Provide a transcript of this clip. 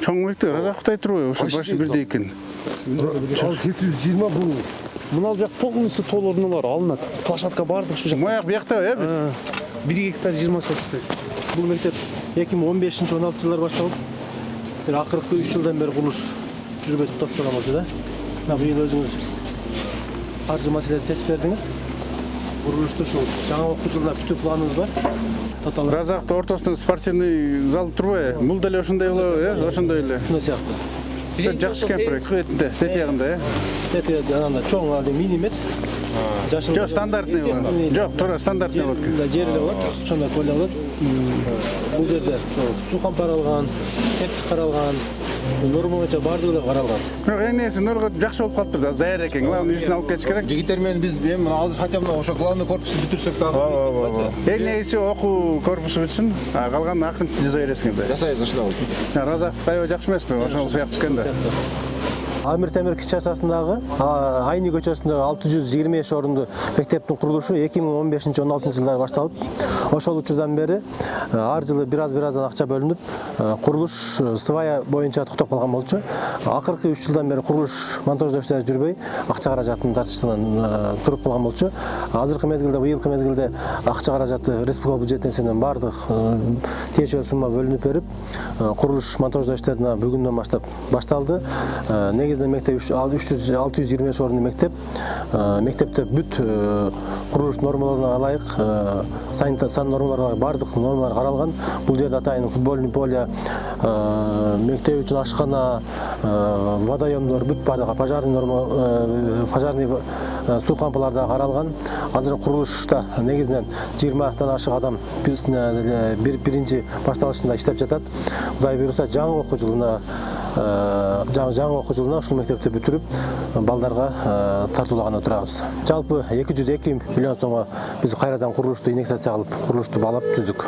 Чоң мектеп Разаковтай турбайбы? Ошо башы бирдей экен. Ал 720 бул. Мына жак полностью толорнулар алынат. Площадка бардык ушу жак. Мояк биякта, 1 гектар 20 соток. Бул мектеп 2015-16 жылдар башталып, бир акыркы 3 жылдан бери курулуш жүрбөй токтогон болчу да. Мына быйыл өзүңүз каржы маселесин чечип бердиңиз. Курулушту ушу жаңа окуу жылына бүтүү планыбыз бар. Разакта ортосунда спортивный зал турбайбы? Бул деле ошондой болобу, ошондой эле. Ушундай сыяктуу. Жакшы кемпир, бетинде, тет ягында, Тети жанагындай чоң али мини эмес. Жашыл. Жок, стандартный болот. Жок, туура стандартный болот. Жерде болот. Ошондой койлой алат. Бул жерде суу кампаралган, тепки каралган, норма боюнча бардыгы эле каралган. Бирок эң негизи нурга жакшы болуп калыптыр да, даяр экен. Аны үстүнө алып кетиш керек. Жигиттер менен биз эми азыр хотя бы ошо главный корпусту бүтүрсөк дагы. Эң негизи окуу корпусу бүтсүн, калган акырын жасай бересиң да. Жасайбыз ошондой болот. Разаков аябай жакшы эмеспи? Ошол сыяктуу экен да. Амир Темир кичасасындагы Айни көчөсүндөгү 625 орунду мектептин курулушу 2015-16 жылдары башталып, ошол учурдан бери ар жылы бир-аздан акча бөлүнүп, курулуш сыбая боюнча токтоп калган болчу. Акыркы 3 жылдан бери курулуш монтаждоо иштери жүрбөй, акча каражатынын тартыштыгынан туруп калган болчу. Азыркы мезгилде, быйылкы мезгилде акча каражаты республика бюджетинен эсебинен бардык тиешелүү сумма бөлүнүп берип, курулуш монтаждоо иштерине бүгүндөн баштап башталды. Мектеп 625 орунду мектеп. Мектепте бүт курулуш нормаларына ылайык, сан нормаларга бардык нормалар каралган. Бул жерде атайын футбольный поле, мектеп үчүн ашкана, водоемдор бүт бардыгы пожарный суу кампалар да каралган. Азыр курулушта негизинен 20-тан ашык адам биринчи башталышында иштеп жатат. Кудай буйруса жаңы окуу жылына ушул мектепти бүтүрүп, балдарга тартуулаган отурабыз. Жалпы 202 миллион сомго биз кайрадан курулушту индексация кылып, курулушту баалап түздүк.